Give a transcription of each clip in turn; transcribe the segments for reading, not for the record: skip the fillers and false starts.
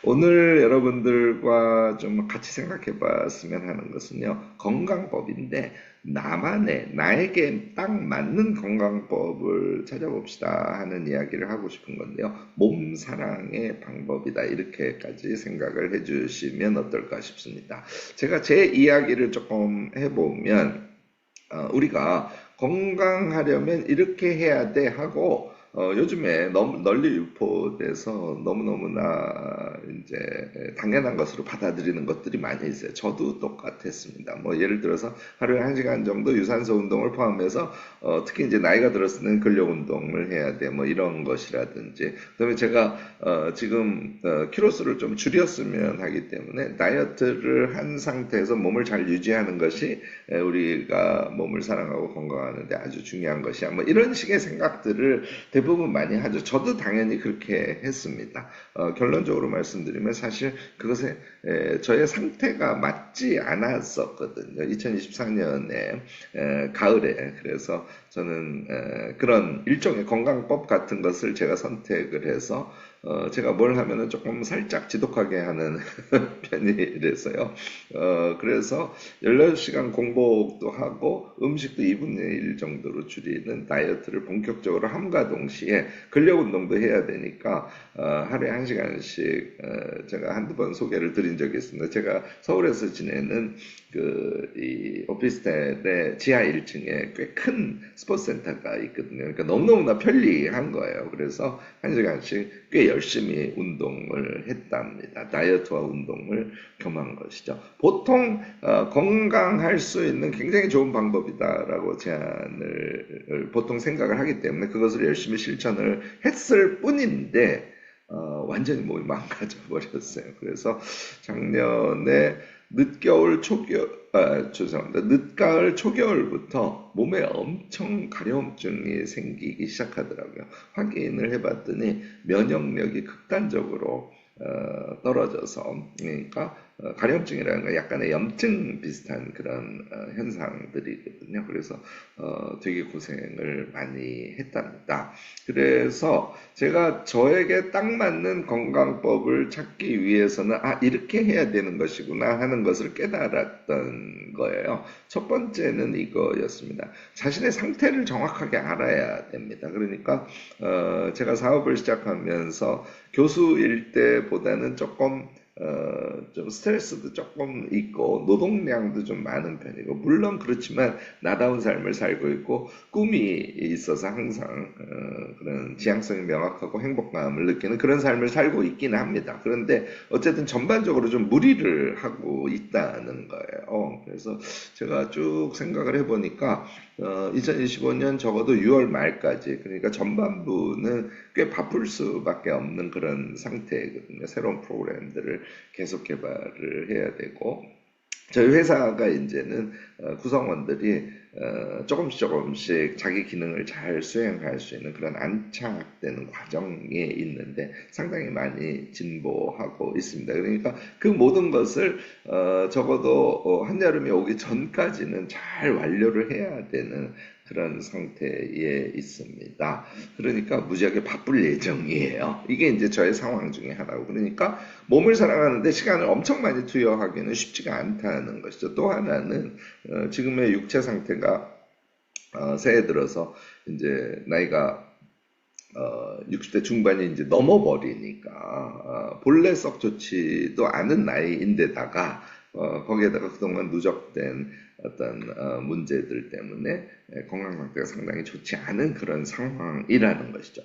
오늘 여러분들과 좀 같이 생각해 봤으면 하는 것은요, 건강법인데, 나에게 딱 맞는 건강법을 찾아봅시다 하는 이야기를 하고 싶은 건데요. 몸 사랑의 방법이다. 이렇게까지 생각을 해 주시면 어떨까 싶습니다. 제가 제 이야기를 조금 해보면, 우리가 건강하려면 이렇게 해야 돼 하고 요즘에 너무 널리 유포돼서 너무너무나 이제 당연한 것으로 받아들이는 것들이 많이 있어요. 저도 똑같았습니다. 뭐 예를 들어서 하루에 1시간 정도 유산소 운동을 포함해서 특히 이제 나이가 들었을 때는 근력 운동을 해야 돼. 뭐 이런 것이라든지. 그다음에 제가 지금 키로수를 좀 줄였으면 하기 때문에 다이어트를 한 상태에서 몸을 잘 유지하는 것이 우리가 몸을 사랑하고 건강하는데 아주 중요한 것이야. 뭐 이런 식의 생각들을 대부분 많이 하죠. 저도 당연히 그렇게 했습니다. 결론적으로 말씀드리면 사실 그것에 저의 상태가 맞지 않았었거든요. 2024년에 가을에. 그래서 저는 그런 일종의 건강법 같은 것을 제가 선택을 해서 제가 뭘 하면은 조금 살짝 지독하게 하는 편이라서요. 그래서 16시간 공복도 하고 음식도 2분의 1 정도로 줄이는 다이어트를 본격적으로 함과 동시에 근력 운동도 해야 되니까 하루에 1시간씩 제가 한두 번 소개를 드린 적이 있습니다. 제가 서울에서 지내는 이 오피스텔의 지하 1층에 꽤 큰 스포츠 센터가 있거든요. 그러니까 너무너무나 편리한 거예요. 그래서 1시간씩 꽤 열심히 운동을 했답니다. 다이어트와 운동을 겸한 것이죠. 보통 건강할 수 있는 굉장히 좋은 방법이다라고 제안을 보통 생각을 하기 때문에 그것을 열심히 실천을 했을 뿐인데 완전히 몸이 망가져 버렸어요. 그래서 작년에 죄송합니다. 늦가을 초겨울부터 몸에 엄청 가려움증이 생기기 시작하더라고요. 확인을 해봤더니 면역력이 극단적으로 떨어져서, 그러니까 가려움증이라는 건 약간의 염증 비슷한 그런 현상들이거든요. 그래서 되게 고생을 많이 했답니다. 그래서 제가 저에게 딱 맞는 건강법을 찾기 위해서는 이렇게 해야 되는 것이구나 하는 것을 깨달았던 거예요. 첫 번째는 이거였습니다. 자신의 상태를 정확하게 알아야 됩니다. 그러니까 제가 사업을 시작하면서 교수일 때보다는 조금 좀 스트레스도 조금 있고 노동량도 좀 많은 편이고 물론 그렇지만 나다운 삶을 살고 있고 꿈이 있어서 항상 그런 지향성이 명확하고 행복감을 느끼는 그런 삶을 살고 있기는 합니다. 그런데 어쨌든 전반적으로 좀 무리를 하고 있다는 거예요. 그래서 제가 쭉 생각을 해보니까 2025년 적어도 6월 말까지 그러니까 전반부는 꽤 바쁠 수밖에 없는 그런 상태거든요. 새로운 프로그램들을 계속 개발을 해야 되고 저희 회사가 이제는 구성원들이 조금씩 자기 기능을 잘 수행할 수 있는 그런 안착되는 과정에 있는데 상당히 많이 진보하고 있습니다. 그러니까 그 모든 것을 적어도 한여름이 오기 전까지는 잘 완료를 해야 되는 그런 상태에 있습니다. 그러니까 무지하게 바쁠 예정이에요. 이게 이제 저의 상황 중에 하나고 그러니까 몸을 사랑하는데 시간을 엄청 많이 투여하기는 쉽지가 않다는 것이죠. 또 하나는 지금의 육체 상태가 새해 들어서 이제 나이가 60대 중반이 이제 넘어버리니까 본래 썩 좋지도 않은 나이인데다가 거기에다가 그동안 누적된 어떤 문제들 때문에 건강 상태가 상당히 좋지 않은 그런 상황이라는 것이죠.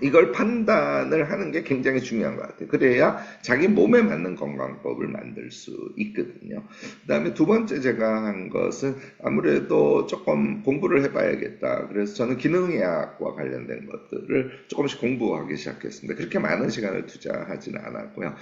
이걸 판단을 하는 게 굉장히 중요한 것 같아요. 그래야 자기 몸에 맞는 건강법을 만들 수 있거든요. 그 다음에 두 번째 제가 한 것은 아무래도 조금 공부를 해봐야겠다. 그래서 저는 기능의학과 관련된 것들을 조금씩 공부하기 시작했습니다. 그렇게 많은 시간을 투자하지는 않았고요.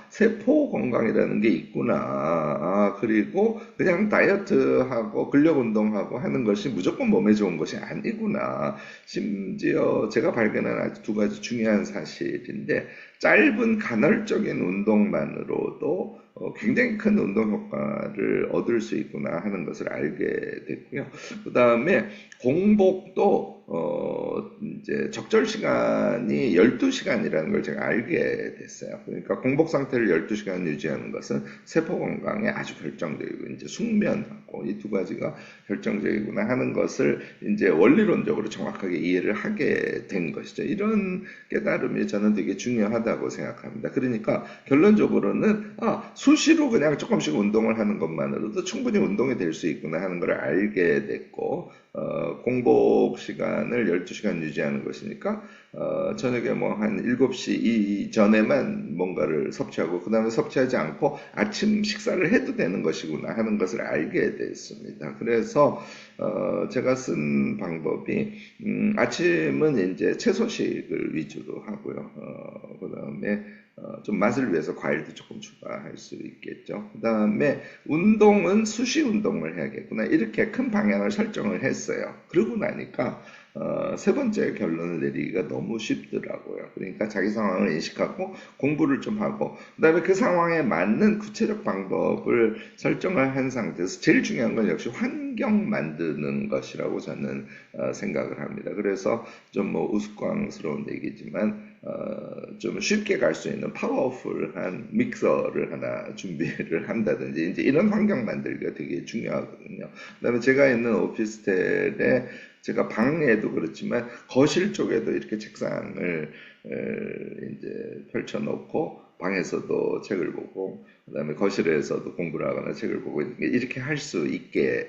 세포 건강이라는 게 있구나. 그리고 그냥 다이어트하고 근력 운동하고 하는 것이 무조건 몸에 좋은 것이 아니구나. 심지어 제가 발견한 아주 두 가지 중요한 사실인데 짧은 간헐적인 운동만으로도 굉장히 큰 운동 효과를 얻을 수 있구나 하는 것을 알게 됐고요. 그 다음에 공복도 이제 적절 시간이 12시간이라는 걸 제가 알게 됐어요. 그러니까 공복 상태를 12시간 유지하는 것은 세포 건강에 아주 결정적이고 이제 숙면하고 이 두 가지가 결정적이구나 하는 것을 이제 원리론적으로 정확하게 이해를 하게 된 것이죠. 이런 깨달음이 저는 되게 중요하다고 생각합니다. 그러니까 결론적으로는 수시로 그냥 조금씩 운동을 하는 것만으로도 충분히 운동이 될 수 있구나 하는 걸 알게 됐고 공복 시간을 12시간 유지하는 것이니까 저녁에 뭐 한 7시 이전에만 뭔가를 섭취하고 그 다음에 섭취하지 않고 아침 식사를 해도 되는 것이구나 하는 것을 알게 됐습니다. 그래서 제가 쓴 방법이 아침은 이제 채소식을 위주로 하고요. 그 다음에 좀 맛을 위해서 과일도 조금 추가할 수 있겠죠. 그 다음에 운동은 수시 운동을 해야겠구나. 이렇게 큰 방향을 설정을 했어요. 그러고 나니까 세 번째 결론을 내리기가 너무 쉽더라고요. 그러니까 자기 상황을 인식하고 공부를 좀 하고, 그 다음에 그 상황에 맞는 구체적 방법을 설정을 한 상태에서 제일 중요한 건 역시 환경 만드는 것이라고 저는 생각을 합니다. 그래서 좀 뭐 우스꽝스러운 얘기지만 좀 쉽게 갈 수 있는 파워풀한 믹서를 하나 준비를 한다든지 이제 이런 환경 만들기가 되게 중요하거든요. 그다음에 제가 있는 오피스텔에 제가 방에도 그렇지만 거실 쪽에도 이렇게 책상을 이제 펼쳐놓고 방에서도 책을 보고 그다음에 거실에서도 공부를 하거나 책을 보고 이렇게 할 수 있게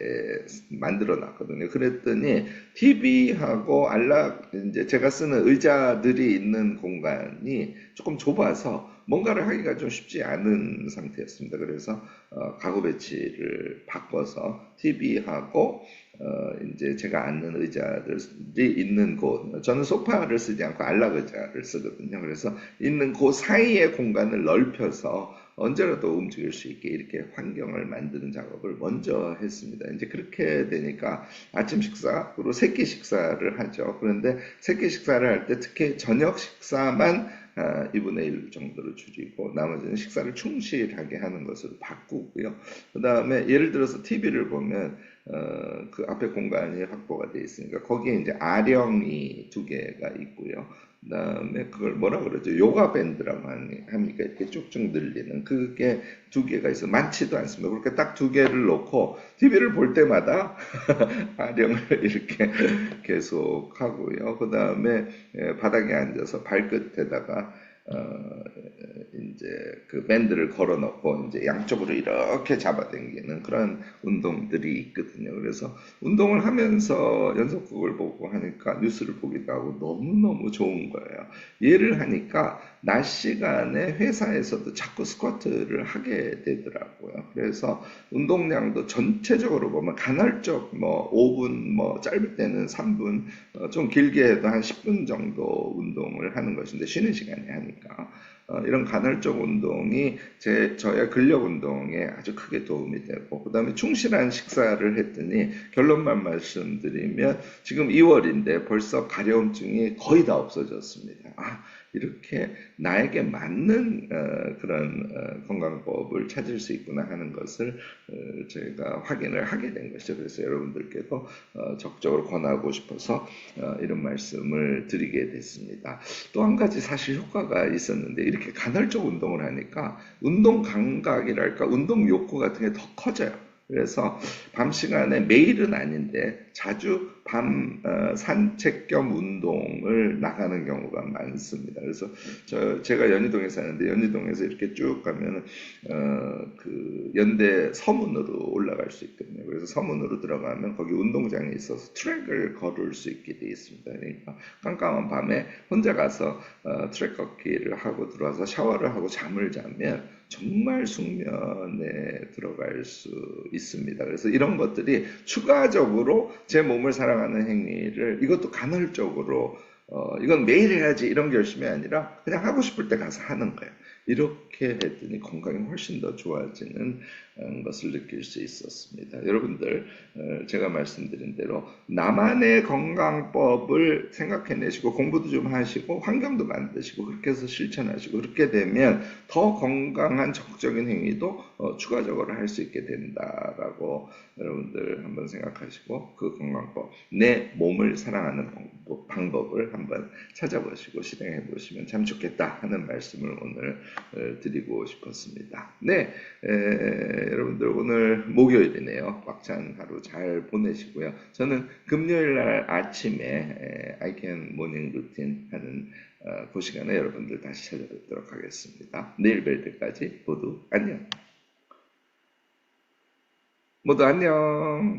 만들어 놨거든요. 그랬더니 TV하고 안락 이제 제가 쓰는 의자들이 있는 공간이 조금 좁아서 뭔가를 하기가 좀 쉽지 않은 상태였습니다. 그래서 가구 배치를 바꿔서 TV하고 이제 제가 앉는 의자들이 있는 곳, 저는 소파를 쓰지 않고 안락 의자를 쓰거든요. 그래서 있는 그 사이의 공간을 넓혀서 언제라도 움직일 수 있게 이렇게 환경을 만드는 작업을 먼저 했습니다. 이제 그렇게 되니까 아침 식사, 그리고 세끼 식사를 하죠. 그런데 세끼 식사를 할 때 특히 저녁 식사만 2분의 1 정도로 줄이고 나머지는 식사를 충실하게 하는 것으로 바꾸고요. 그 다음에 예를 들어서 TV를 보면 그 앞에 공간이 확보가 되어 있으니까 거기에 이제 아령이 두 개가 있고요. 그다음에 그걸 뭐라 그러죠? 요가 밴드라고 합니까? 이렇게 쭉쭉 늘리는 그게 두 개가 있어 많지도 않습니다. 그렇게 딱 두 개를 놓고 TV를 볼 때마다 아령을 이렇게 계속 하고요. 그다음에 바닥에 앉아서 발끝에다가 이제 그 밴드를 걸어 놓고 이제 양쪽으로 이렇게 잡아당기는 그런 운동들이 있거든요. 그래서 운동을 하면서 연속극을 보고 하니까 뉴스를 보기도 하고 너무너무 좋은 거예요. 얘를 하니까 낮 시간에 회사에서도 자꾸 스쿼트를 하게 되더라고요. 그래서 운동량도 전체적으로 보면 간헐적 뭐 5분, 뭐 짧을 때는 3분, 좀 길게 해도 한 10분 정도 운동을 하는 것인데 쉬는 시간에 하니까 이런 간헐적 운동이 저의 근력 운동에 아주 크게 도움이 되고, 그 다음에 충실한 식사를 했더니 결론만 말씀드리면 지금 2월인데 벌써 가려움증이 거의 다 없어졌습니다. 이렇게 나에게 맞는 그런 건강법을 찾을 수 있구나 하는 것을 저희가 확인을 하게 된 것이죠. 그래서 여러분들께도 적극적으로 권하고 싶어서 이런 말씀을 드리게 됐습니다. 또 한 가지 사실 효과가 있었는데 이렇게 간헐적 운동을 하니까 운동 감각이랄까 운동 욕구 같은 게 더 커져요. 그래서 밤 시간에 매일은 아닌데 자주 밤 산책 겸 운동을 나가는 경우가 많습니다. 그래서 제가 연희동에 사는데 연희동에서 이렇게 쭉 가면 그 연대 서문으로 올라갈 수 있거든요. 그래서 서문으로 들어가면 거기 운동장이 있어서 트랙을 걸을 수 있게 되어 있습니다. 그러니까 깜깜한 밤에 혼자 가서 트랙 걷기를 하고 들어와서 샤워를 하고 잠을 자면 정말 숙면에 들어갈 수 있습니다. 그래서 이런 것들이 추가적으로 제 몸을 사랑하는 행위를 이것도 간헐적으로 이건 매일 해야지 이런 결심이 아니라 그냥 하고 싶을 때 가서 하는 거예요. 이렇게 했더니 건강이 훨씬 더 좋아지는 것을 느낄 수 있었습니다. 여러분들, 제가 말씀드린 대로 나만의 건강법을 생각해내시고 공부도 좀 하시고 환경도 만드시고 그렇게 해서 실천하시고 그렇게 되면 더 건강한 적극적인 행위도 추가적으로 할 수 있게 된다라고 여러분들 한번 생각하시고 그 건강법, 내 몸을 사랑하는 방법을 한번 찾아보시고 실행해 보시면 참 좋겠다 하는 말씀을 오늘 드리고 싶었습니다. 네, 여러분들 오늘 목요일이네요. 꽉찬 하루 잘 보내시고요. 저는 금요일 날 아침에 I Can 모닝 루틴 하는 그 시간에 여러분들 다시 찾아뵙도록 하겠습니다. 내일 뵐 때까지 모두 안녕. 모두 안녕.